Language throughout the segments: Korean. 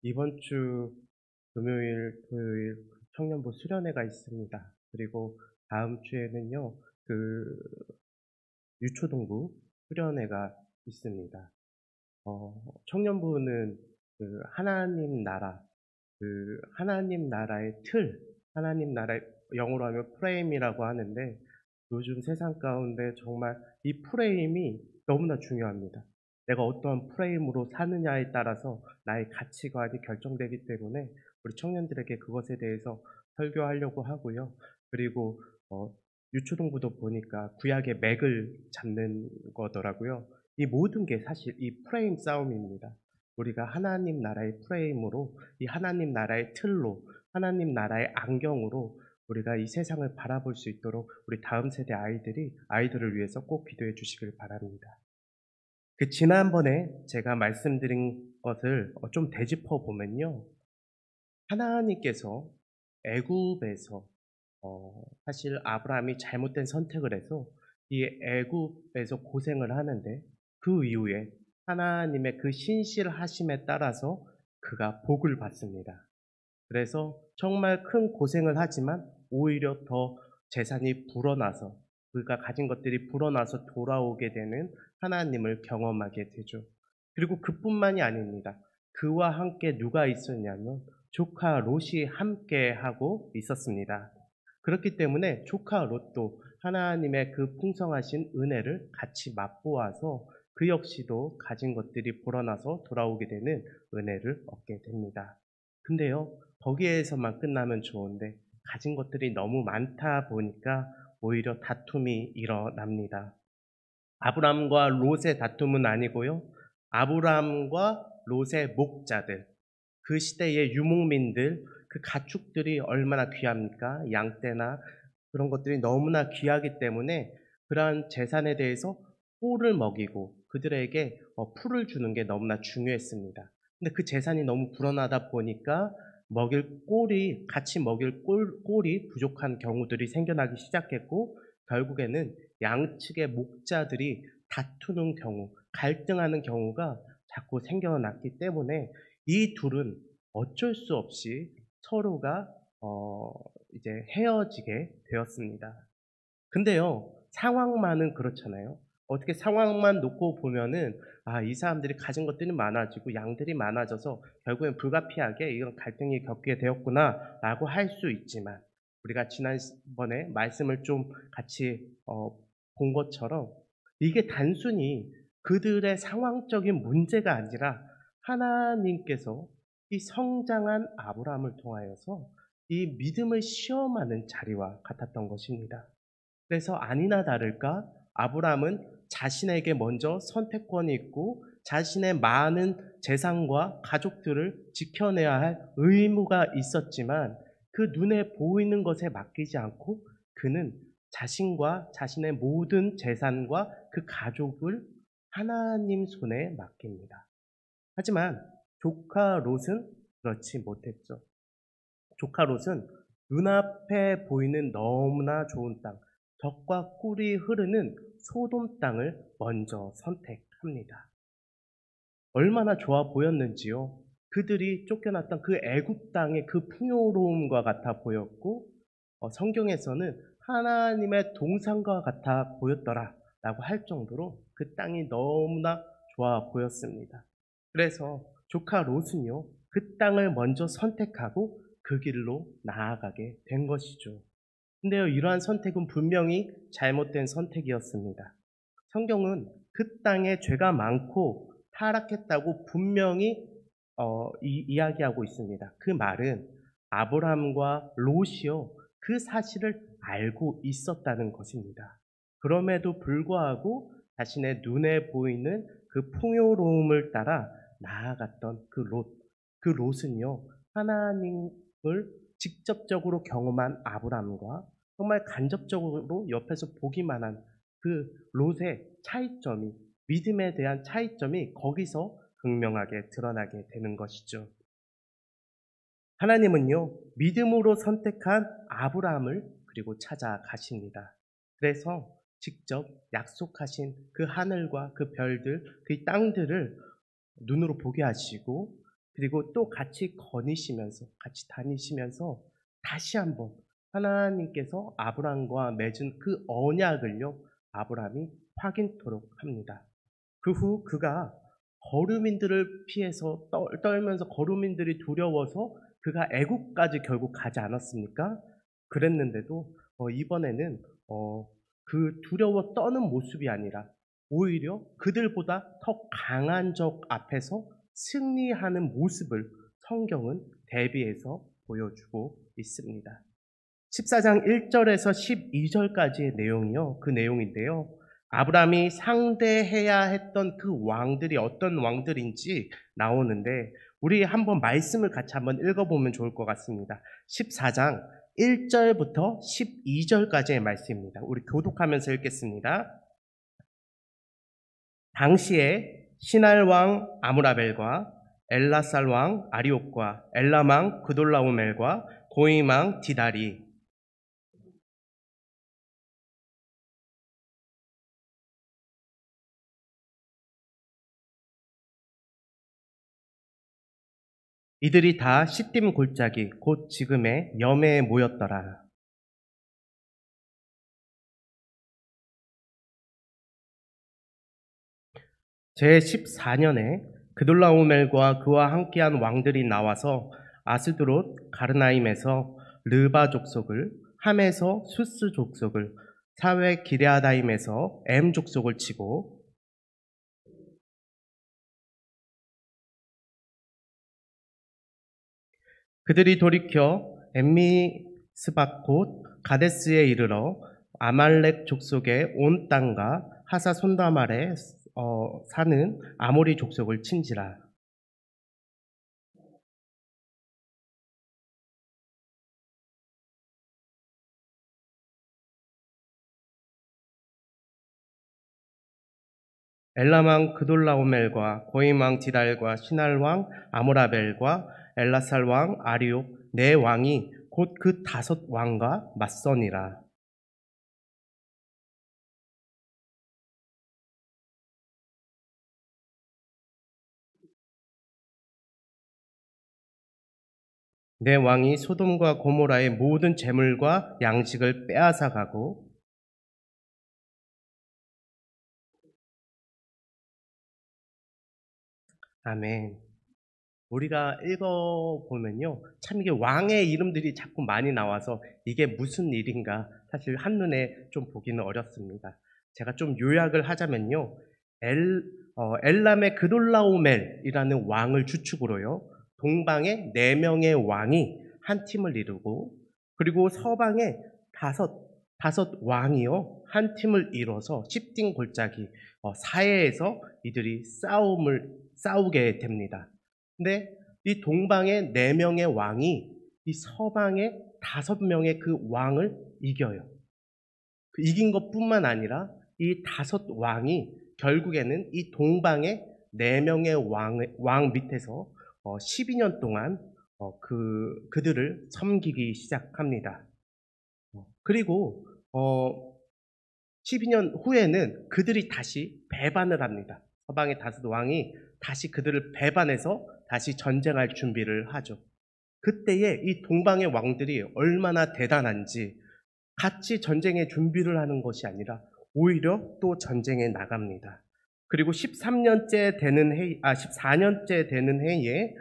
이번 주 금요일, 토요일 청년부 수련회가 있습니다. 그리고 다음 주에는요, 그 유초동부 수련회가 있습니다. 청년부는 하나님 나라, 하나님 나라의 틀, 하나님 나라의 영어로 하면 프레임이라고 하는데 요즘 세상 가운데 정말 이 프레임이 너무나 중요합니다. 내가 어떠한 프레임으로 사느냐에 따라서 나의 가치관이 결정되기 때문에 우리 청년들에게 그것에 대해서 설교하려고 하고요. 그리고 어, 유초동부도 보니까 구약의 맥을 잡는 거더라고요. 이 모든 게 사실 이 프레임 싸움입니다. 우리가 하나님 나라의 프레임으로 이 하나님 나라의 틀로 하나님 나라의 안경으로 우리가 이 세상을 바라볼 수 있도록 우리 다음 세대 아이들을 위해서 꼭 기도해 주시길 바랍니다. 지난번에 제가 말씀드린 것을 좀 되짚어 보면요. 하나님께서 애굽에서 사실 아브라함이 잘못된 선택을 해서 이 애굽에서 고생을 하는데 그 이후에 하나님의 그 신실하심에 따라서 그가 복을 받습니다. 그래서 정말 큰 고생을 하지만 오히려 더 재산이 불어나서 그가 가진 것들이 불어나서 돌아오게 되는 하나님을 경험하게 되죠. 그리고 그뿐만이 아닙니다. 그와 함께 누가 있었냐면 조카 롯이 함께 하고 있었습니다. 그렇기 때문에 조카 롯도 하나님의 그 풍성하신 은혜를 같이 맛보아서 그 역시도 가진 것들이 불어나서 돌아오게 되는 은혜를 얻게 됩니다. 근데요, 거기에서만 끝나면 좋은데 가진 것들이 너무 많다 보니까 오히려 다툼이 일어납니다. 아브람과 롯의 다툼은 아니고요. 아브람과 롯의 목자들, 그 시대의 유목민들, 그 가축들이 얼마나 귀합니까? 양떼나 그런 것들이 너무나 귀하기 때문에 그러한 재산에 대해서 꼴을 먹이고 그들에게 풀을 주는 게 너무나 중요했습니다. 근데 그 재산이 너무 불어나다 보니까 같이 먹일 꼴이 부족한 경우들이 생겨나기 시작했고 결국에는 양측의 목자들이 다투는 경우, 갈등하는 경우가 자꾸 생겨났기 때문에 이 둘은 어쩔 수 없이 서로가 이제 헤어지게 되었습니다. 근데요, 상황만은 그렇잖아요. 어떻게 상황만 놓고 보면은 이 사람들이 가진 것들이 많아지고 양들이 많아져서 결국엔 불가피하게 이런 갈등이 겪게 되었구나라고 할 수 있지만 우리가 지난번에 말씀을 좀 같이 본 것처럼 이게 단순히 그들의 상황적인 문제가 아니라 하나님께서 이 성장한 아브라함을 통하여서 이 믿음을 시험하는 자리와 같았던 것입니다. 그래서 아니나 다를까 아브라함은 자신에게 먼저 선택권이 있고 자신의 많은 재산과 가족들을 지켜내야 할 의무가 있었지만 그 눈에 보이는 것에 맡기지 않고 그는 자신과 자신의 모든 재산과 그 가족을 하나님 손에 맡깁니다. 하지만 조카 롯은 그렇지 못했죠. 조카 롯은 눈앞에 보이는 너무나 좋은 땅, 젖과 꿀이 흐르는 소돔 땅을 먼저 선택합니다. 얼마나 좋아 보였는지요. 그들이 쫓겨났던 그 애굽 땅의 그 풍요로움과 같아 보였고 성경에서는 하나님의 동산과 같아 보였더라라고 할 정도로 그 땅이 너무나 좋아 보였습니다. 그래서 조카 롯은요. 그 땅을 먼저 선택하고 그 길로 나아가게 된 것이죠. 근데요, 이러한 선택은 분명히 잘못된 선택이었습니다. 성경은 그 땅에 죄가 많고 타락했다고 분명히 이야기하고 있습니다. 그 말은 아브라함과 롯이요, 그 사실을 알고 있었다는 것입니다. 그럼에도 불구하고 자신의 눈에 보이는 그 풍요로움을 따라 나아갔던 그 롯은요, 하나님을 직접적으로 경험한 아브라함과 정말 간접적으로 옆에서 보기만 한 그 롯의 차이점이, 믿음에 대한 차이점이 거기서 극명하게 드러나게 되는 것이죠. 하나님은요, 믿음으로 선택한 아브라함을 그리고 찾아가십니다. 그래서 직접 약속하신 그 하늘과 그 별들, 그 땅들을 눈으로 보게 하시고 그리고 또 같이 거니시면서, 같이 다니시면서 다시 한번 하나님께서 아브라함과 맺은 그 언약을요, 아브라함이 확인토록 합니다. 그 후 그가 거류민들을 피해서 떨면서 거류민들이 두려워서 그가 애국까지 결국 가지 않았습니까? 그랬는데도 이번에는 그 두려워 떠는 모습이 아니라 오히려 그들보다 더 강한 적 앞에서 승리하는 모습을 성경은 대비해서 보여주고 있습니다. 14장 1절에서 12절까지의 내용이요. 그 내용인데요. 아브라함이 상대해야 했던 그 왕들이 어떤 왕들인지 나오는데 우리 한번 말씀을 같이 한번 읽어보면 좋을 것 같습니다. 14장 1절부터 12절까지의 말씀입니다. 우리 교독하면서 읽겠습니다. 당시에 시날 왕 아므라벨과 엘라살 왕 아리옥과 엘람 왕 그돌라오멜과 고임 왕 디달이 이들이 다 시딤 골짜기 곧 지금의 염해에 모였더라. 제14년에 그돌라오멜과 그와 함께한 왕들이 나와서 아스드롯 가르나임에서 르바 족속을, 함에서 수스 족속을, 사회 기레아다임에서 엠 족속을 치고 그들이 돌이켜 엠미스박 곧 가데스에 이르러 아말렉 족속의 온 땅과 하사 손다말에 사는 아모리 족속을 친지라. 엘람왕 그돌라오멜과 고임왕 디달과 시날왕 아모라벨과 엘라살왕 아리옥 네 왕이 곧 그 5왕과 맞서니라. 네 왕이 소돔과 고모라의 모든 재물과 양식을 빼앗아 가고 아멘. 우리가 읽어보면요. 참 이게 왕의 이름들이 자꾸 많이 나와서 이게 무슨 일인가 사실 한눈에 좀 보기는 어렵습니다. 제가 좀 요약을 하자면요. 엘람의 그돌라오멜이라는 왕을 주축으로요. 동방의 4명의 왕이 한 팀을 이루고 그리고 서방의 다섯 왕이요. 한 팀을 이뤄서 십딘 골짜기 사해에서 이들이 싸우게 됩니다. 근데 이 동방의 4명의 왕이 이 서방의 5명의 그 왕을 이겨요. 그 이긴 것뿐만 아니라 이 5왕이 결국에는 이 동방의 4명의 왕 밑에서 12년 동안 그들을 섬기기 시작합니다. 그리고 12년 후에는 그들이 다시 배반을 합니다. 서방의 5왕이 다시 그들을 배반해서 다시 전쟁할 준비를 하죠. 그때에 이 동방의 왕들이 얼마나 대단한지 같이 전쟁에 준비를 하는 것이 아니라 오히려 또 전쟁에 나갑니다. 그리고 14년째 되는 해에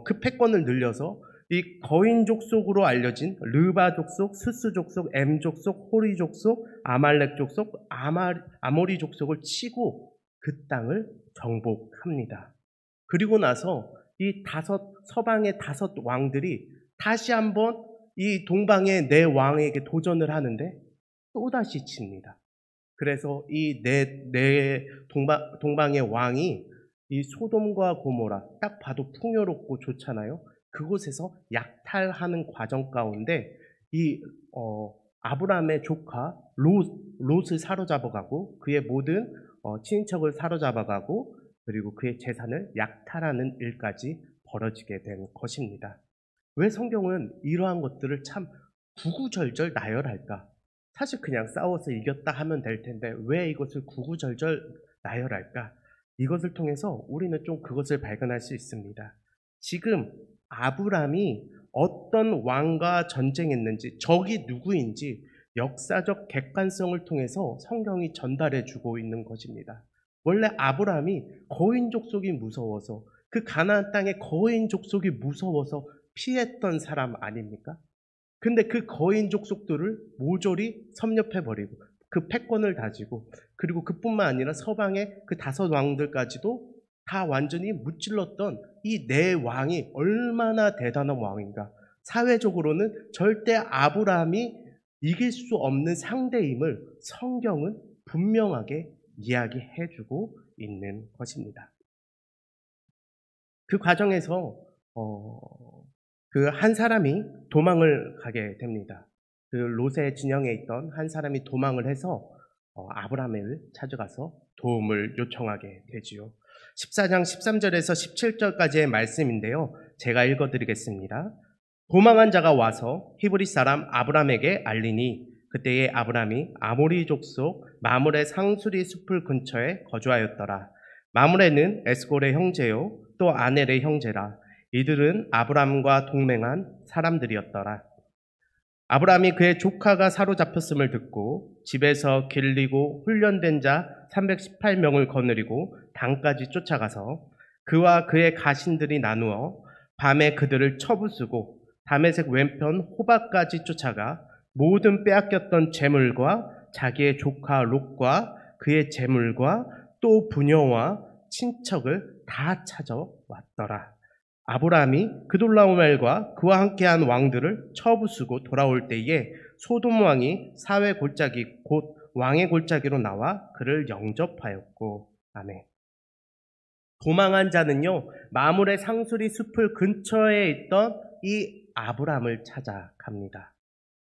그 패권을 늘려서 이 거인 족속으로 알려진 르바 족속, 스스 족속, 엠 족속, 호리 족속, 아말렉 족속, 아모리 족속을 치고 그 땅을 정복합니다. 그리고 나서 이 서방의 5왕들이 다시 한번 이 동방의 4왕에게 도전을 하는데 또다시 칩니다. 그래서 이 동방의 왕이 이 소돔과 고모라 딱 봐도 풍요롭고 좋잖아요. 그곳에서 약탈하는 과정 가운데 이 아브라함의 조카 롯을 사로잡아가고 그의 모든 친인척을 사로잡아가고 그리고 그의 재산을 약탈하는 일까지 벌어지게 된 것입니다. 왜 성경은 이러한 것들을 참 구구절절 나열할까? 사실 그냥 싸워서 이겼다 하면 될 텐데 왜 이것을 구구절절 나열할까? 이것을 통해서 우리는 좀 그것을 발견할 수 있습니다. 지금 아브람이 어떤 왕과 전쟁했는지, 적이 누구인지 역사적 객관성을 통해서 성경이 전달해 주고 있는 것입니다. 원래 아브람이 거인 족속이 무서워서, 그 가나안 땅의 거인 족속이 무서워서 피했던 사람 아닙니까? 근데 그 거인 족속들을 모조리 섭렵해버리고 그 패권을 다지고, 그리고 그뿐만 아니라 서방의 그 5왕들까지도 다 완전히 무찔렀던 이 네 왕이 얼마나 대단한 왕인가. 사회적으로는 절대 아브라함이 이길 수 없는 상대임을 성경은 분명하게 이야기해주고 있는 것입니다. 그 과정에서 그 한 사람이 도망을 가게 됩니다. 그 롯의 진영에 있던 한 사람이 도망을 해서 아브라함을 찾아가서 도움을 요청하게 되지요. 14장 13절에서 17절까지의 말씀인데요. 제가 읽어드리겠습니다. 도망한 자가 와서 히브리 사람 아브람에게 알리니 그때에 아브람이 아모리 족속 마므레 상수리 숲을 근처에 거주하였더라. 마므레는 에스골의 형제요 또 아넬의 형제라. 이들은 아브람과 동맹한 사람들이었더라. 아브람이 그의 조카가 사로잡혔음을 듣고 집에서 길리고 훈련된 자 318명을 거느리고 단까지 쫓아가서 그와 그의 가신들이 나누어 밤에 그들을 쳐부수고 다메섹 왼편 호박까지 쫓아가 모든 빼앗겼던 재물과 자기의 조카 롯과 그의 재물과 또 부녀와 친척을 다 찾아왔더라. 아브라함이 그돌라오멜과 그와 함께한 왕들을 쳐부수고 돌아올 때에 소돔 왕이 사회 골짜기 곧 왕의 골짜기로 나와 그를 영접하였고. 아멘. 도망한 자는요, 마므레 상수리 숲을 근처에 있던 이 아브람을 찾아갑니다.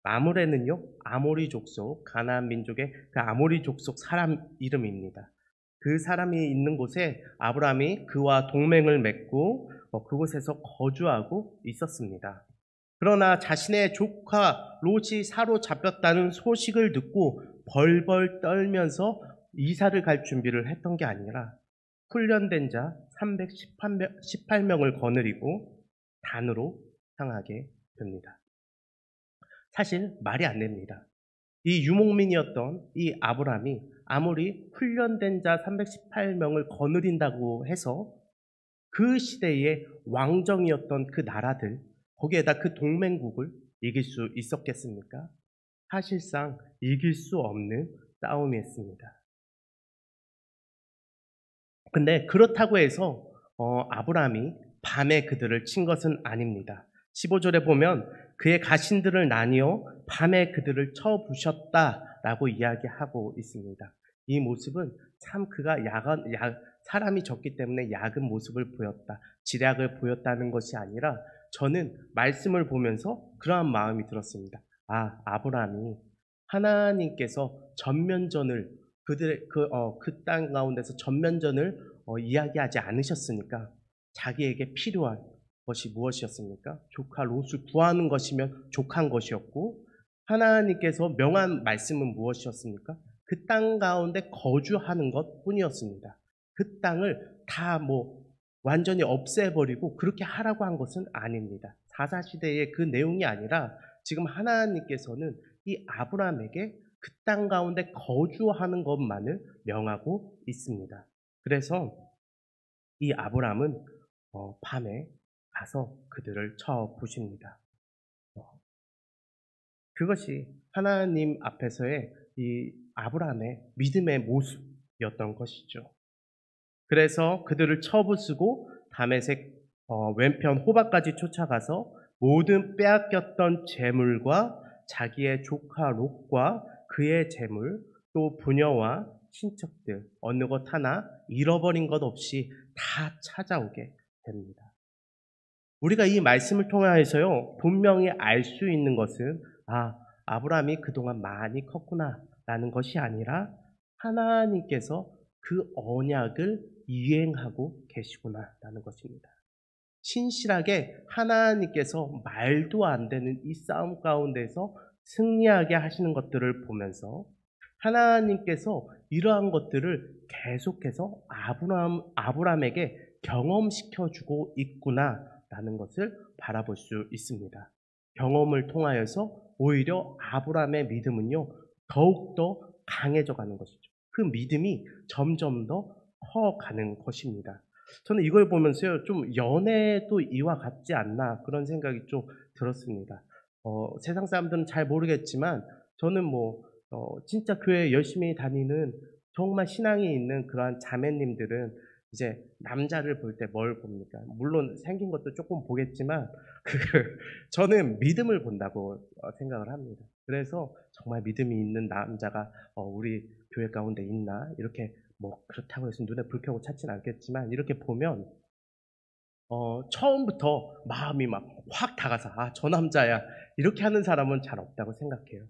마므레는요, 아모리 족속, 가나안 민족의 그 아모리 족속 사람 이름입니다. 그 사람이 있는 곳에 아브람이 그와 동맹을 맺고 그곳에서 거주하고 있었습니다. 그러나 자신의 조카 롯이 사로잡혔다는 소식을 듣고 벌벌 떨면서 이사를 갈 준비를 했던 게 아니라 훈련된 자 318명을 거느리고 단으로 향하게 됩니다. 사실 말이 안 됩니다. 이 유목민이었던 이 아브람이 아무리 훈련된 자 318명을 거느린다고 해서 그 시대의 왕정이었던 그 나라들, 거기에다 그 동맹국을 이길 수 있었겠습니까? 사실상 이길 수 없는 싸움이었습니다. 근데 그렇다고 해서 아브람이 밤에 그들을 친 것은 아닙니다. 15절에 보면 그의 가신들을 나뉘어 밤에 그들을 쳐부셨다라고 이야기하고 있습니다. 이 모습은 참 그가 사람이 적기 때문에 약은 모습을 보였다, 지략을 보였다는 것이 아니라 저는 말씀을 보면서 그러한 마음이 들었습니다. 아, 아브라함이 하나님께서 전면전을 그 땅 가운데서 전면전을 이야기하지 않으셨으니까 자기에게 필요한 것이 무엇이었습니까? 조카 롯을 구하는 것이면 족한 것이었고, 하나님께서 명한 말씀은 무엇이었습니까? 그 땅 가운데 거주하는 것 뿐이었습니다. 그 땅을 다 완전히 없애버리고 그렇게 하라고 한 것은 아닙니다. 사사시대의 그 내용이 아니라 지금 하나님께서는 이 아브라함에게 그 땅 가운데 거주하는 것만을 명하고 있습니다. 그래서 이 아브라함은 밤에 가서 그들을 쳐 부십니다. 그것이 하나님 앞에서의 이 아브라함의 믿음의 모습이었던 것이죠. 그래서 그들을 쳐부수고 다메섹 왼편 호박까지 쫓아가서 모든 빼앗겼던 재물과 자기의 조카 롯과 그의 재물, 또 부녀와 친척들, 어느 것 하나 잃어버린 것 없이 다 찾아오게 됩니다. 우리가 이 말씀을 통하여서요, 분명히 알 수 있는 것은 아브라함이 그동안 많이 컸구나라는 것이 아니라 하나님께서 그 언약을 이행하고 계시구나라는 것입니다. 신실하게 하나님께서 말도 안 되는 이 싸움 가운데서 승리하게 하시는 것들을 보면서 하나님께서 이러한 것들을 계속해서 아브라함에게 경험시켜주고 있구나 있다라는 것을 바라볼 수 있습니다. 경험을 통하여서 오히려 아브라함의 믿음은요, 더욱더 강해져 가는 것이죠. 그 믿음이 점점 더 커가는 것입니다. 저는 이걸 보면서요, 좀 연애도 이와 같지 않나 그런 생각이 좀 들었습니다. 세상 사람들은 잘 모르겠지만 저는 진짜 교회 열심히 다니는 정말 신앙이 있는 그러한 자매님들은 이제 남자를 볼 때 뭘 봅니까? 물론 생긴 것도 조금 보겠지만 그 저는 믿음을 본다고 생각을 합니다. 그래서 정말 믿음이 있는 남자가 우리 교회 가운데 있나 이렇게 그렇다고 해서 눈에 불 켜고 찾진 않겠지만 이렇게 보면 처음부터 마음이 막 확 다가서 '아 저 남자야.' 이렇게 하는 사람은 잘 없다고 생각해요.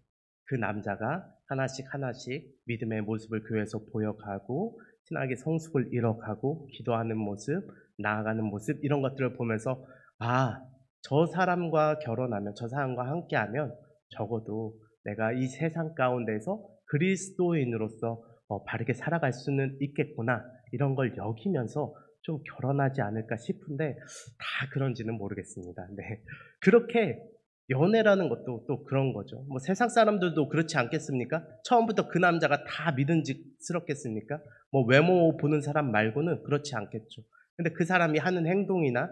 그 남자가 하나씩 하나씩 믿음의 모습을 교회에서 보여가고 신학의 성숙을 이뤄가고 기도하는 모습, 나아가는 모습 이런 것들을 보면서 '아 저 사람과 결혼하면 저 사람과 함께하면 적어도 내가 이 세상 가운데서 그리스도인으로서 바르게 살아갈 수는 있겠구나.' 이런 걸 여기면서 좀 결혼하지 않을까 싶은데 다 그런지는 모르겠습니다. 네. 그렇게 연애라는 것도 또 그런 거죠. 세상 사람들도 그렇지 않겠습니까? 처음부터 그 남자가 다 믿음직스럽겠습니까? 외모 보는 사람 말고는 그렇지 않겠죠. 근데 그 사람이 하는 행동이나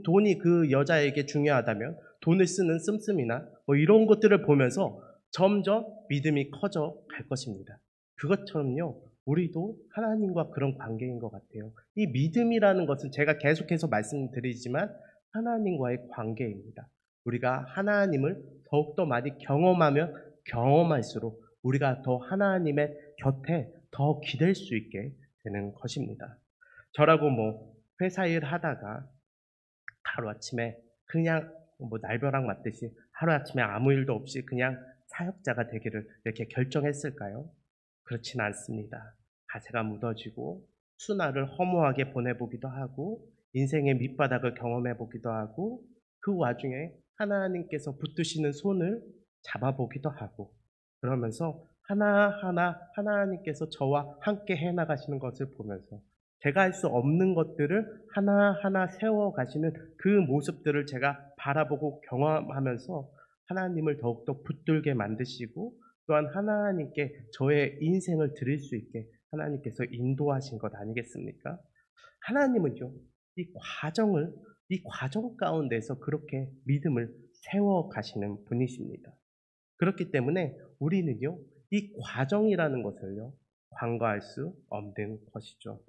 돈이 그 여자에게 중요하다면 돈을 쓰는 씀씀이나 이런 것들을 보면서 점점 믿음이 커져 갈 것입니다. 그것처럼요, 우리도 하나님과 그런 관계인 것 같아요. 이 믿음이라는 것은 제가 계속해서 말씀드리지만 하나님과의 관계입니다. 우리가 하나님을 더욱더 많이 경험하면 경험할수록 우리가 더 하나님의 곁에 더 기댈 수 있게 되는 것입니다. 저라고 회사 일 하다가 하루아침에 그냥 날벼락 맞듯이 하루아침에 아무 일도 없이 그냥 사역자가 되기를 이렇게 결정했을까요? 그렇진 않습니다. 가세가 묻어지고 수날을 허무하게 보내보기도 하고 인생의 밑바닥을 경험해보기도 하고 그 와중에 하나님께서 붙드시는 손을 잡아보기도 하고 그러면서 하나하나 하나님께서 저와 함께 해나가시는 것을 보면서 제가 할 수 없는 것들을 하나하나 세워가시는 그 모습들을 제가 바라보고 경험하면서 하나님을 더욱더 붙들게 만드시고 또한 하나님께 저의 인생을 드릴 수 있게 하나님께서 인도하신 것 아니겠습니까? 하나님은요, 이 과정 가운데서 그렇게 믿음을 세워가시는 분이십니다. 그렇기 때문에 우리는요, 이 과정이라는 것을요, 간과할 수 없는 것이죠.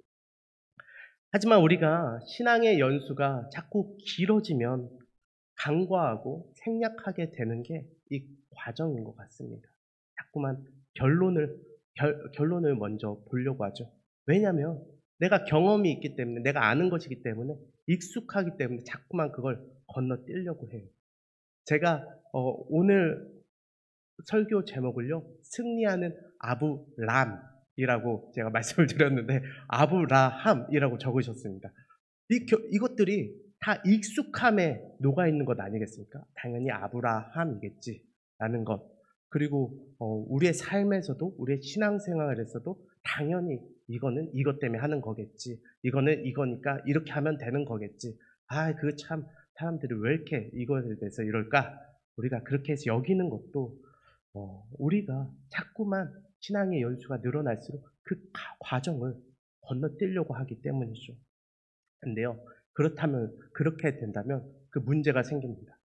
하지만 우리가 신앙의 연수가 자꾸 길어지면 간과하고 생략하게 되는 게 이 과정인 것 같습니다. 자꾸만 결론을 먼저 보려고 하죠. 왜냐하면 내가 경험이 있기 때문에 내가 아는 것이기 때문에 익숙하기 때문에 자꾸만 그걸 건너뛰려고 해요. 제가 오늘 설교 제목을요, 승리하는 아브람이라고 제가 말씀을 드렸는데 아브라함이라고 적으셨습니다. 이것들이 다 익숙함에 녹아있는 것 아니겠습니까? 당연히 아브라함이겠지라는 것. 그리고 우리의 삶에서도 우리의 신앙생활에서도 당연히 이거는 이것 때문에 하는 거겠지. 이거는 이거니까 이렇게 하면 되는 거겠지. 그거 참 사람들이 왜 이렇게 이거에 대해서 이럴까? 우리가 그렇게 해서 여기는 것도 우리가 자꾸만 신앙의 연수가 늘어날수록 그 과정을 건너뛰려고 하기 때문이죠. 근데요, 그렇게 된다면 그 문제가 생깁니다.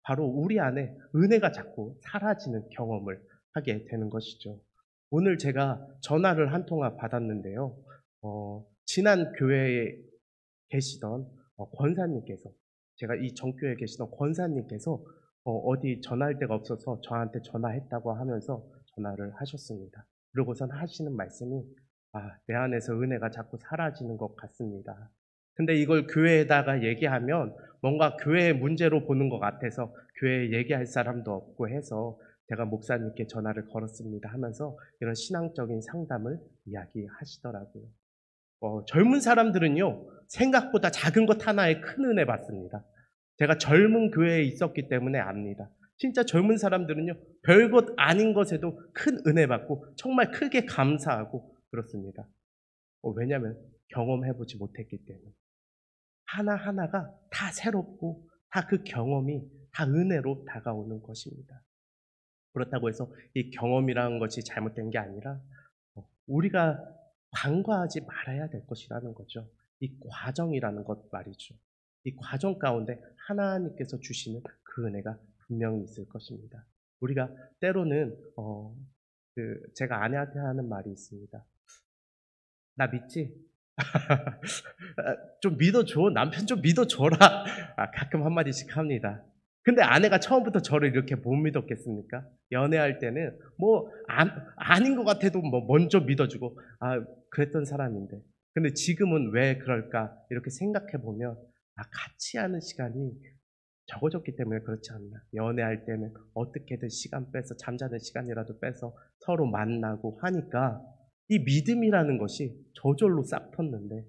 바로 우리 안에 은혜가 자꾸 사라지는 경험을 하게 되는 것이죠. 오늘 제가 전화를 한 통화 받았는데요. 지난 교회에 계시던 권사님께서, 제가 이 전교회에 계시던 권사님께서 어디 전화할 데가 없어서 저한테 전화했다고 하면서 전화를 하셨습니다. 그러고선 하시는 말씀이 내 안에서 은혜가 자꾸 사라지는 것 같습니다. 근데 이걸 교회에다가 얘기하면 뭔가 교회의 문제로 보는 것 같아서 교회에 얘기할 사람도 없고 해서 제가 목사님께 전화를 걸었습니다 하면서 이런 신앙적인 상담을 이야기하시더라고요. 젊은 사람들은요, 생각보다 작은 것 하나에 큰 은혜 받습니다. 제가 젊은 교회에 있었기 때문에 압니다. 진짜 젊은 사람들은요, 별것 아닌 것에도 큰 은혜 받고 정말 크게 감사하고 그렇습니다. 왜냐하면 경험해보지 못했기 때문에. 하나하나가 다 새롭고 다 그 경험이 다 은혜로 다가오는 것입니다. 그렇다고 해서 이 경험이라는 것이 잘못된 게 아니라 우리가 간과하지 말아야 될 것이라는 거죠. 이 과정이라는 것 말이죠. 이 과정 가운데 하나님께서 주시는 그 은혜가 분명히 있을 것입니다. 우리가 때로는 제가 아내한테 하는 말이 있습니다. 나 믿지? 좀 믿어줘. 남편 좀 믿어줘라. 가끔 한마디씩 합니다. 근데 아내가 처음부터 저를 이렇게 못 믿었겠습니까? 연애할 때는 아닌 것 같아도 먼저 믿어주고, 그랬던 사람인데. 근데 지금은 왜 그럴까? 이렇게 생각해보면, 같이 하는 시간이 적어졌기 때문에 그렇지 않나. 연애할 때는 어떻게든 시간 빼서, 잠자는 시간이라도 빼서 서로 만나고 하니까, 이 믿음이라는 것이 저절로 싹 텄는데,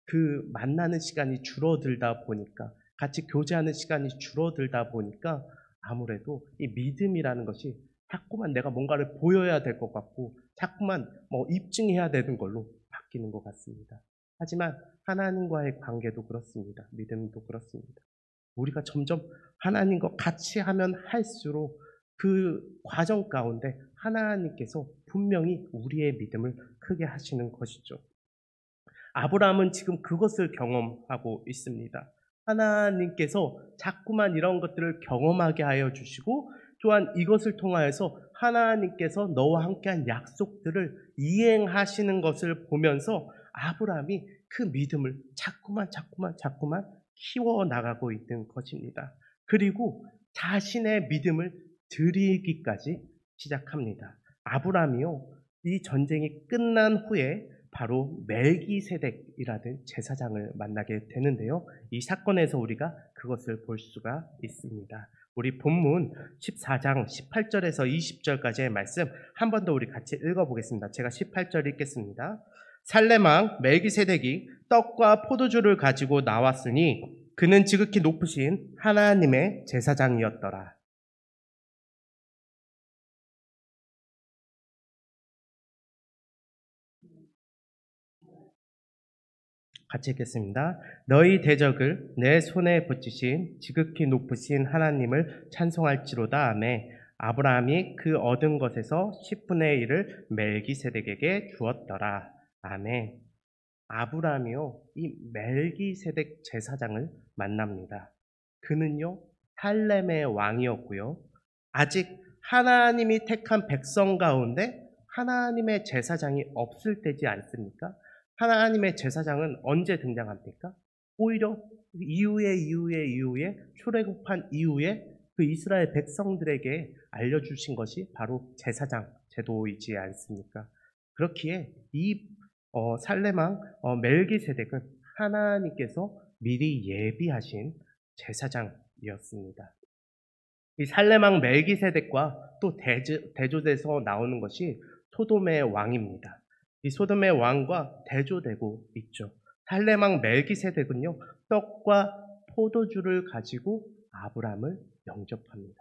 그 만나는 시간이 줄어들다 보니까, 같이 교제하는 시간이 줄어들다 보니까 아무래도 이 믿음이라는 것이 자꾸만 내가 뭔가를 보여야 될 것 같고 자꾸만 입증해야 되는 걸로 바뀌는 것 같습니다. 하지만 하나님과의 관계도 그렇습니다. 믿음도 그렇습니다. 우리가 점점 하나님과 같이 하면 할수록 그 과정 가운데 하나님께서 분명히 우리의 믿음을 크게 하시는 것이죠. 아브라함은 지금 그것을 경험하고 있습니다. 하나님께서 자꾸만 이런 것들을 경험하게 하여 주시고 또한 이것을 통하여서 하나님께서 너와 함께한 약속들을 이행하시는 것을 보면서 아브라함이 그 믿음을 자꾸만 키워나가고 있는 것입니다. 그리고 자신의 믿음을 드리기까지 시작합니다. 아브라함이요, 이 전쟁이 끝난 후에 바로 멜기세덱이라는 제사장을 만나게 되는데요. 이 사건에서 우리가 그것을 볼 수가 있습니다. 우리 본문 14장 18절에서 20절까지의 말씀 한 번 더 우리 같이 읽어보겠습니다. 제가 18절 읽겠습니다. 살레망 멜기세덱이 떡과 포도주를 가지고 나왔으니 그는 지극히 높으신 하나님의 제사장이었더라. 같이 읽겠습니다. 너희 대적을 내 손에 붙이신 지극히 높으신 하나님을 찬송할지로다 하매 아브라함이 그 얻은 것에서 10분의 1을 멜기세덱에게 주었더라. 아멘. 아브라함이요, 이 멜기세덱 제사장을 만납니다. 그는요, 살렘의 왕이었고요. 아직 하나님이 택한 백성 가운데 하나님의 제사장이 없을 때지 않습니까? 하나님의 제사장은 언제 등장합니까? 오히려 이후에 출애굽한 이후에 그 이스라엘 백성들에게 알려주신 것이 바로 제사장 제도이지 않습니까? 그렇기에 이 살레망 멜기세덱은 하나님께서 미리 예비하신 제사장이었습니다. 이 살레망 멜기세덱과 또 대조돼서 나오는 것이 소돔의 왕입니다. 이 소돔의 왕과 대조되고 있죠. 살레망 멜기세덱은요, 떡과 포도주를 가지고 아브라함을 영접합니다.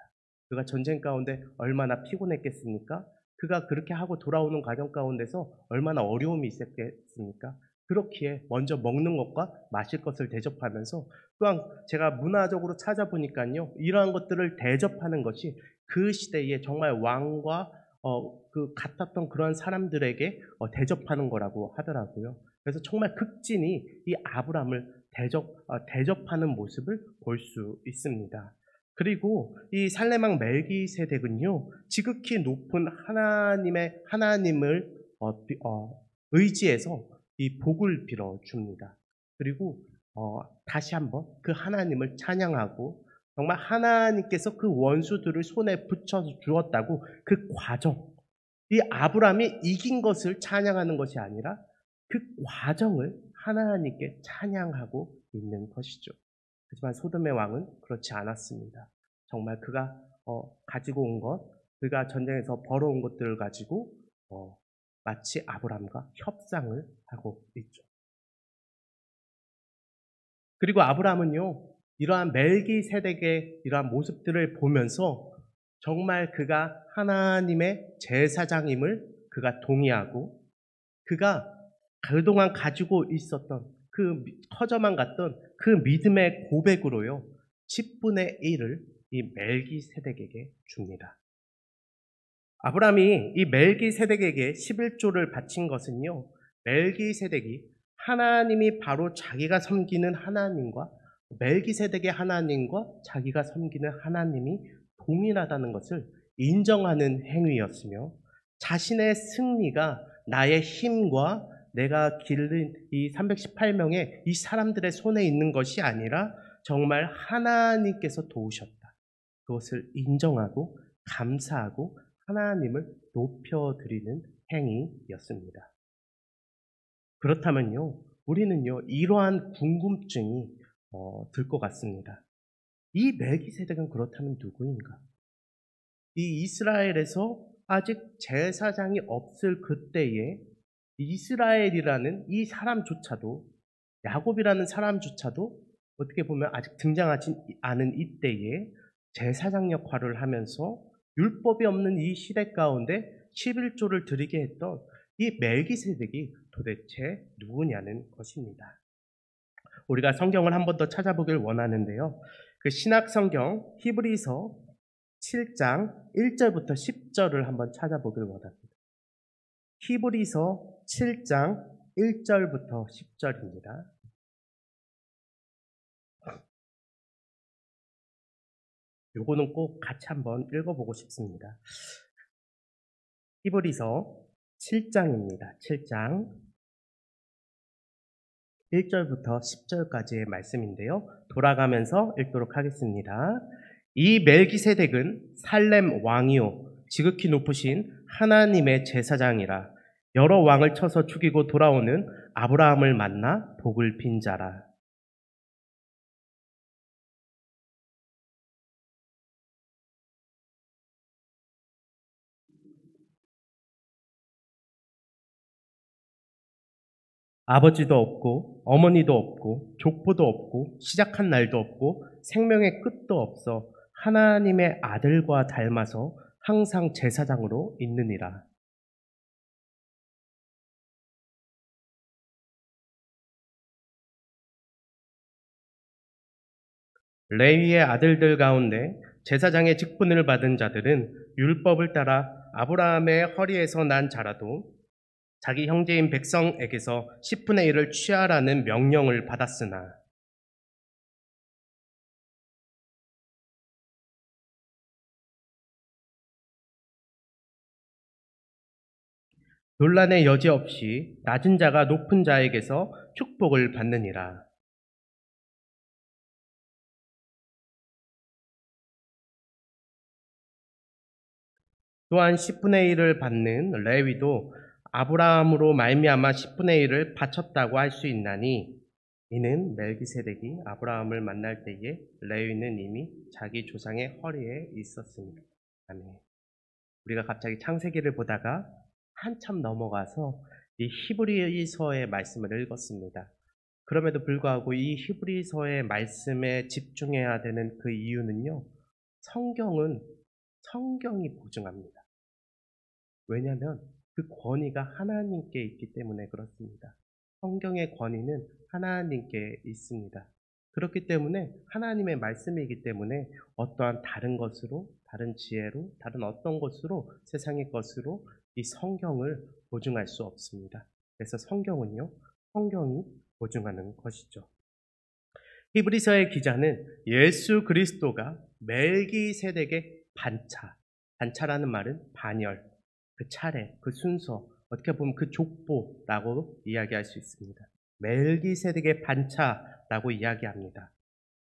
그가 전쟁 가운데 얼마나 피곤했겠습니까? 그가 그렇게 하고 돌아오는 과정 가운데서 얼마나 어려움이 있었겠습니까? 그렇기에 먼저 먹는 것과 마실 것을 대접하면서 또한 제가 문화적으로 찾아보니까요, 이러한 것들을 대접하는 것이 그 시대에 정말 왕과 그 같았던 그런 사람들에게 대접하는 거라고 하더라고요. 그래서 정말 극진히 이 아브라함을 대접하는 모습을 볼 수 있습니다. 그리고 이 살레망 멜기세덱은요, 지극히 높은 하나님을 의지해서 이 복을 빌어 줍니다. 그리고 다시 한번 그 하나님을 찬양하고 정말 하나님께서 그 원수들을 손에 붙여 주었다고 그 과정, 이 아브라함이 이긴 것을 찬양하는 것이 아니라 그 과정을 하나님께 찬양하고 있는 것이죠. 하지만 소돔의 왕은 그렇지 않았습니다. 정말 그가 가지고 온 것, 그가 전쟁에서 벌어온 것들을 가지고 마치 아브라함과 협상을 하고 있죠. 그리고 아브라함은요, 이러한 멜기세덱의 이러한 모습들을 보면서 정말 그가 하나님의 제사장임을 그가 동의하고 그가 그동안 가지고 있었던 커져만 갔던 그 믿음의 고백으로요, 10분의 1을 이 멜기세덱에게 줍니다. 아브라함이 이 멜기세덱에게 11조를 바친 것은요, 멜기세덱이 하나님이 바로 자기가 섬기는 하나님과 멜기세덱의 하나님과 자기가 섬기는 하나님이 동일하다는 것을 인정하는 행위였으며, 자신의 승리가 나의 힘과 내가 기른 이 318명의 이 사람들의 손에 있는 것이 아니라 정말 하나님께서 도우셨다, 그것을 인정하고 감사하고 하나님을 높여드리는 행위였습니다. 그렇다면요, 우리는요, 이러한 궁금증이 들 것 같습니다. 이 멜기세덱은 그렇다면 누구인가? 이 이스라엘에서 아직 제사장이 없을 그때에 이스라엘이라는 이 사람조차도, 야곱이라는 사람조차도 어떻게 보면 아직 등장하지 않은 이때에 제사장 역할을 하면서 율법이 없는 이 시대 가운데 11조를 드리게 했던 이 멜기세덱이 도대체 누구냐는 것입니다. 우리가 성경을 한 번 더 찾아보길 원하는데요, 그 신약 성경 히브리서 7장 1절부터 10절을 한번 찾아보길 원합니다. 히브리서 7장 1절부터 10절입니다. 요거는 꼭 같이 한번 읽어보고 싶습니다. 히브리서 7장입니다. 7장 1절부터 10절까지의 말씀인데요, 돌아가면서 읽도록 하겠습니다. 이 멜기세덱은 살렘 왕이요 지극히 높으신 하나님의 제사장이라. 여러 왕을 쳐서 죽이고 돌아오는 아브라함을 만나 복을 빈 자라. 아버지도 없고 어머니도 없고 족보도 없고 시작한 날도 없고 생명의 끝도 없어 하나님의 아들과 닮아서 항상 제사장으로 있느니라. 레위의 아들들 가운데 제사장의 직분을 받은 자들은 율법을 따라 아브라함의 허리에서 난 자라도 자기 형제인 백성에게서 10분의 1을 취하라는 명령을 받았으나, 논란의 여지 없이 낮은 자가 높은 자에게서 축복을 받느니라. 또한 10분의 1을 받는 레위도 아브라함으로 말미암아 10분의 1을 바쳤다고 할 수 있나니, 이는 멜기세덱이 아브라함을 만날 때에 레위는 이미 자기 조상의 허리에 있었습니다. 아멘. 우리가 갑자기 창세기를 보다가 한참 넘어가서 이 히브리서의 말씀을 읽었습니다. 그럼에도 불구하고 이 히브리서의 말씀에 집중해야 되는 그 이유는요, 성경이 보증합니다. 왜냐하면 그 권위가 하나님께 있기 때문에 그렇습니다. 성경의 권위는 하나님께 있습니다. 그렇기 때문에 하나님의 말씀이기 때문에 어떠한 다른 것으로, 다른 지혜로, 다른 어떤 것으로, 세상의 것으로 이 성경을 보증할 수 없습니다. 그래서 성경이 보증하는 것이죠. 히브리서의 기자는 예수 그리스도가 멜기세덱의 반차라는 말은 반열, 그 차례, 그 순서, 어떻게 보면 그 족보라고 이야기할 수 있습니다. 멜기세덱의 반차라고 이야기합니다.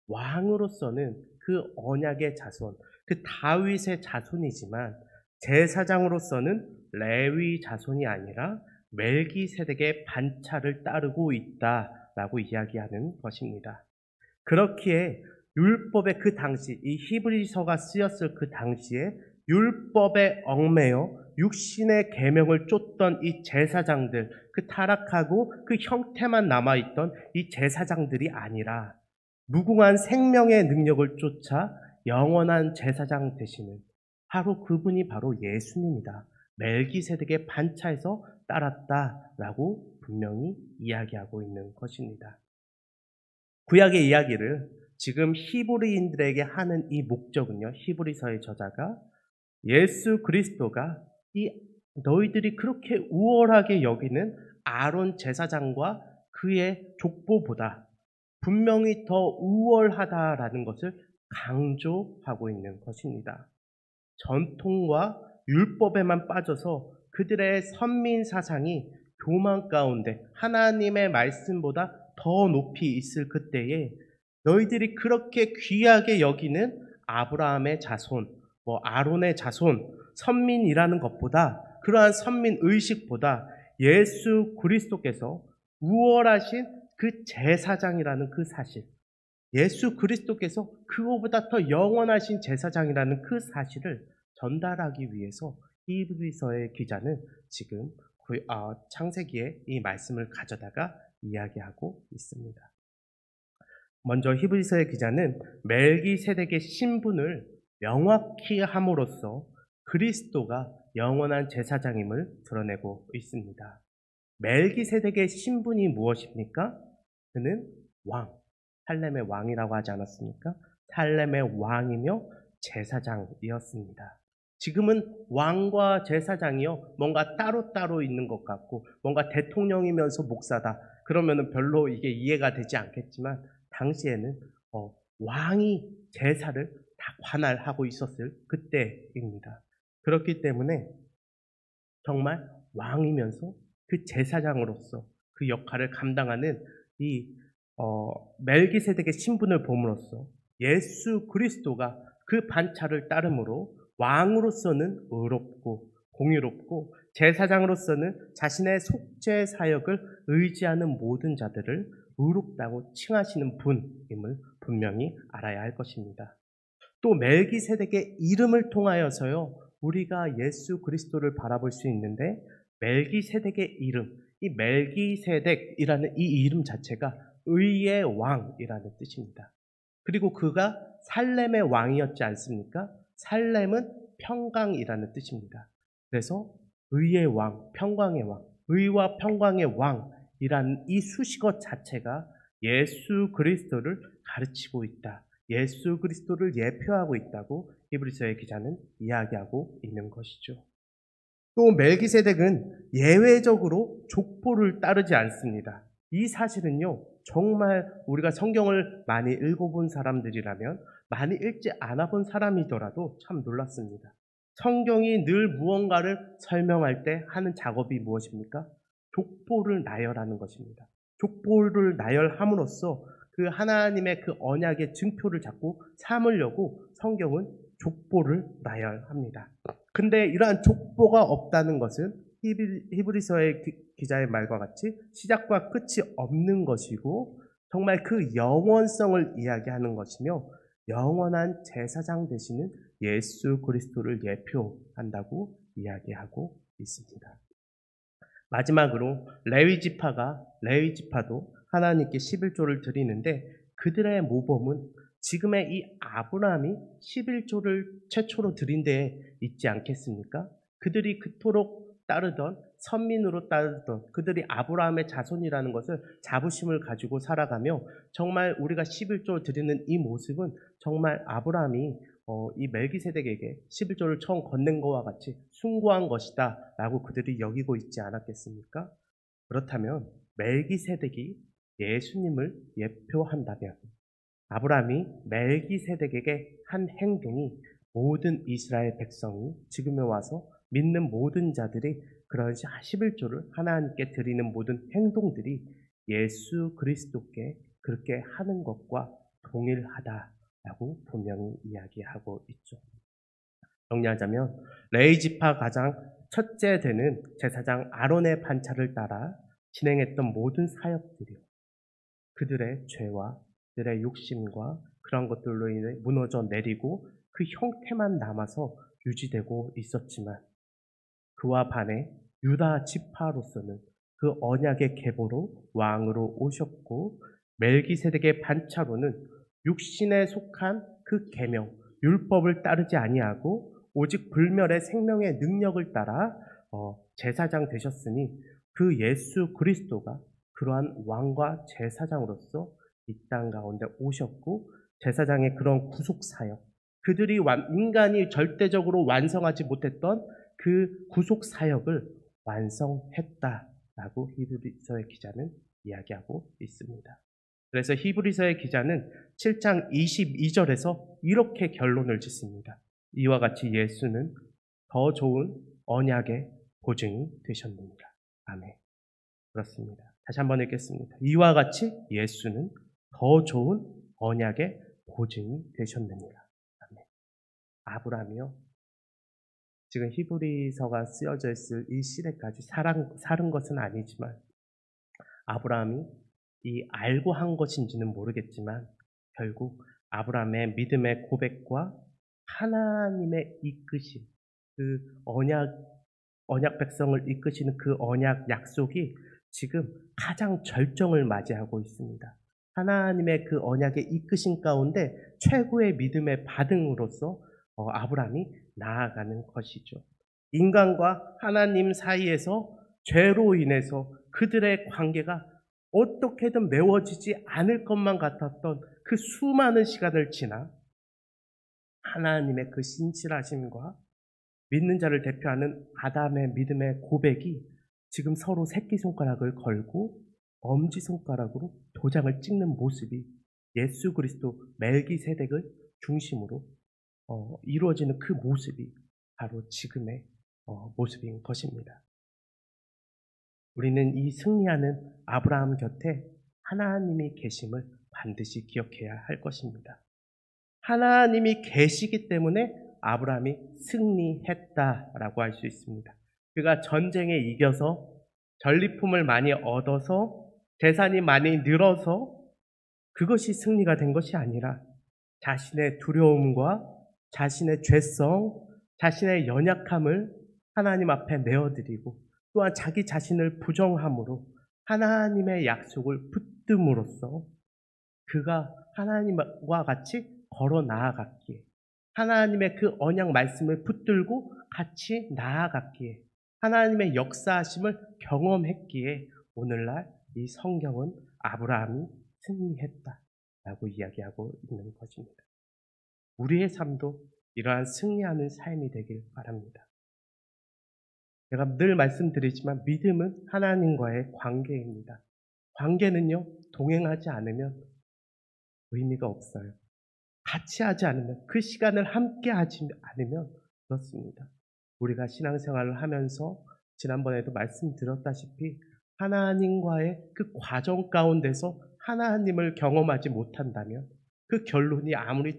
왕으로서는 그 언약의 자손, 그 다윗의 자손이지만 제사장으로서는 레위 자손이 아니라 멜기세덱의 반차를 따르고 있다라고 이야기하는 것입니다. 그렇기에 율법의 그 당시, 이 히브리서가 쓰였을 그 당시에 율법에 얽매여 육신의 계명을 쫓던 이 제사장들, 그 타락하고 그 형태만 남아있던 이 제사장들이 아니라 무궁한 생명의 능력을 쫓아 영원한 제사장 되시는 그분이 바로 예수님이다. 멜기세덱의 반차에서 따랐다라고 분명히 이야기하고 있는 것입니다. 구약의 이야기를 지금 히브리인들에게 하는 이 목적은요, 히브리서의 저자가 예수 그리스도가 이 너희들이 그렇게 우월하게 여기는 아론 제사장과 그의 족보보다 분명히 더 우월하다라는 것을 강조하고 있는 것입니다. 전통과 율법에만 빠져서 그들의 선민 사상이 교만 가운데 하나님의 말씀보다 더 높이 있을 그때에 너희들이 그렇게 귀하게 여기는 아브라함의 자손, 아론의 자손, 선민이라는 것보다 그러한 선민 의식보다 예수 그리스도께서 우월하신 그 제사장이라는 그 사실, 예수 그리스도께서 그거보다 더 영원하신 제사장이라는 그 사실을 전달하기 위해서 히브리서의 기자는 지금 창세기에 이 말씀을 가져다가 이야기하고 있습니다. 먼저 히브리서의 기자는 멜기세덱의 신분을 명확히 함으로써 그리스도가 영원한 제사장임을 드러내고 있습니다. 멜기세덱의 신분이 무엇입니까? 그는 왕, 살렘의 왕이라고 하지 않았습니까? 살렘의 왕이며 제사장이었습니다. 지금은 왕과 제사장이요, 뭔가 따로따로 있는 것 같고 뭔가 대통령이면서 목사다, 그러면은 별로 이게 이해가 되지 않겠지만 당시에는 왕이 제사를 다 관할하고 있었을 그때입니다. 그렇기 때문에 정말 왕이면서 그 제사장으로서 그 역할을 감당하는 이 멜기세덱의 신분을 봄으로써 예수 그리스도가 그 반차를 따름으로 왕으로서는 의롭고 공의롭고 제사장으로서는 자신의 속죄 사역을 의지하는 모든 자들을 의롭다고 칭하시는 분임을 분명히 알아야 할 것입니다. 또 멜기세덱의 이름을 통하여서요, 우리가 예수 그리스도를 바라볼 수 있는데, 멜기세덱의 이름, 이 멜기세덱이라는 이 이름 자체가 의의 왕이라는 뜻입니다. 그리고 그가 살렘의 왕이었지 않습니까? 살렘은 평강이라는 뜻입니다. 그래서 의의 왕, 평강의 왕, 의와 평강의 왕이라는 이 수식어 자체가 예수 그리스도를 가르치고 있다, 예수 그리스도를 예표하고 있다고 히브리서의 기자는 이야기하고 있는 것이죠. 또 멜기세덱은 예외적으로 족보를 따르지 않습니다. 이 사실은요, 정말 우리가 성경을 많이 읽어본 사람들이라면, 많이 읽지 않아본 사람이더라도 참 놀랐습니다. 성경이 늘 무언가를 설명할 때 하는 작업이 무엇입니까? 족보를 나열하는 것입니다. 족보를 나열함으로써 그 하나님의 그 언약의 증표를 자꾸 삼으려고 성경은 족보를 나열합니다. 근데 이러한 족보가 없다는 것은 히브리서의 기자의 말과 같이 시작과 끝이 없는 것이고 정말 그 영원성을 이야기하는 것이며 영원한 제사장 되시는 예수 그리스도를 예표한다고 이야기하고 있습니다. 마지막으로 레위 지파도 하나님께 11조를 드리는데 그들의 모범은 지금의 이 아브라함이 11조를 최초로 드린 데에 있지 않겠습니까? 그들이 그토록 따르던, 선민으로 따르던 그들이 아브라함의 자손이라는 것을 자부심을 가지고 살아가며 정말 우리가 11조 드리는 이 모습은 정말 아브라함이 이 멜기세덱에게 11조를 처음 건넨 것과 같이 숭고한 것이다 라고 그들이 여기고 있지 않았겠습니까? 그렇다면 멜기세덱이 예수님을 예표한다면 아브라함이 멜기세덱에게 한 행동이 모든 이스라엘 백성이 지금에 와서 믿는 모든 자들이 그런 11조를 하나님께 드리는 모든 행동들이 예수 그리스도께 그렇게 하는 것과 동일하다라고 분명히 이야기하고 있죠. 정리하자면 레위 지파 가장 첫째 되는 제사장 아론의 반차를 따라 진행했던 모든 사역들이요, 그들의 죄와 그들의 욕심과 그런 것들로 인해 무너져 내리고 그 형태만 남아서 유지되고 있었지만 그와 반해 유다 지파로서는 그 언약의 계보로 왕으로 오셨고 멜기세덱의 반차로는 육신에 속한 그 계명, 율법을 따르지 아니하고 오직 불멸의 생명의 능력을 따라 제사장 되셨으니 그 예수 그리스도가 그러한 왕과 제사장으로서 이 땅 가운데 오셨고 제사장의 그런 구속 사역, 그들이 인간이 절대적으로 완성하지 못했던 그 구속 사역을 완성했다라고 히브리서의 기자는 이야기하고 있습니다. 그래서 히브리서의 기자는 7장 22절에서 이렇게 결론을 짓습니다. 이와 같이 예수는 더 좋은 언약의 보증이 되셨느니라. 아멘. 그렇습니다. 다시 한번 읽겠습니다. 이와 같이 예수는 더 좋은 언약의 보증이 되셨느니라. 아멘. 아브라함이요, 지금 히브리서가 쓰여져 있을 이 시대까지 살은 것은 아니지만 아브라함이 이 알고 한 것인지는 모르겠지만 결국 아브라함의 믿음의 고백과 하나님의 이끄심, 그 언약 백성을 이끄시는 그 언약 약속이 지금 가장 절정을 맞이하고 있습니다. 하나님의 그 언약의 이끄심 가운데 최고의 믿음의 반응으로서 아브라함이 나아가는 것이죠. 인간과 하나님 사이에서 죄로 인해서 그들의 관계가 어떻게든 메워지지 않을 것만 같았던 그 수많은 시간을 지나 하나님의 그 신실하심과 믿는 자를 대표하는 아담의 믿음의 고백이 지금 서로 새끼손가락을 걸고 엄지손가락으로 도장을 찍는 모습이 예수 그리스도 멜기세덱을 중심으로 이루어지는 그 모습이 바로 지금의 모습인 것입니다. 우리는 이 승리하는 아브라함 곁에 하나님이 계심을 반드시 기억해야 할 것입니다. 하나님이 계시기 때문에 아브라함이 승리했다라고 할 수 있습니다. 그가 전쟁에 이겨서 전리품을 많이 얻어서 재산이 많이 늘어서 그것이 승리가 된 것이 아니라 자신의 두려움과 자신의 죄성, 자신의 연약함을 하나님 앞에 내어드리고 또한 자기 자신을 부정함으로 하나님의 약속을 붙듦으로써 그가 하나님과 같이 걸어 나아갔기에, 하나님의 그 언약 말씀을 붙들고 같이 나아갔기에, 하나님의 역사하심을 경험했기에 오늘날 이 성경은 아브라함이 승리했다라고 이야기하고 있는 것입니다. 우리의 삶도 이러한 승리하는 삶이 되길 바랍니다. 제가 늘 말씀드리지만 믿음은 하나님과의 관계입니다. 관계는요, 동행하지 않으면 의미가 없어요. 같이 하지 않으면, 그 시간을 함께 하지 않으면 그렇습니다. 우리가 신앙생활을 하면서 지난번에도 말씀드렸다시피 하나님과의 그 과정 가운데서 하나님을 경험하지 못한다면 그 결론이 아무리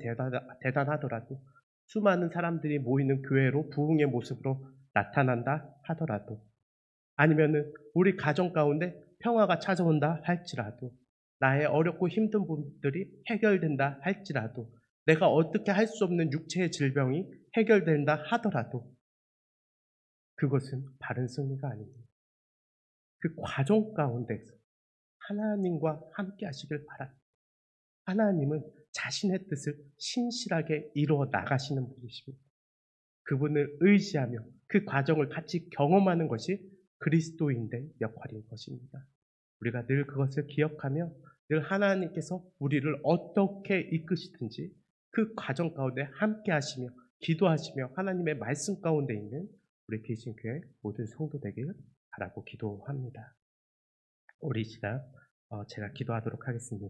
대단하더라도 수많은 사람들이 모이는 교회로 부흥의 모습으로 나타난다 하더라도, 아니면은 우리 가정 가운데 평화가 찾아온다 할지라도, 나의 어렵고 힘든 부분들이 해결된다 할지라도, 내가 어떻게 할 수 없는 육체의 질병이 해결된다 하더라도 그것은 바른 승리가 아닙니다. 그 과정 가운데서 하나님과 함께 하시길 바랍니다. 하나님은 자신의 뜻을 신실하게 이루어 나가시는 분이십니다. 그분을 의지하며 그 과정을 같이 경험하는 것이 그리스도인의 역할인 것입니다. 우리가 늘 그것을 기억하며 늘 하나님께서 우리를 어떻게 이끄시든지 그 과정 가운데 함께 하시며 기도하시며 하나님의 말씀 가운데 있는 우리 개신교회 모든 성도 되길 바라고 기도합니다. 우리 시간 제가 기도하도록 하겠습니다.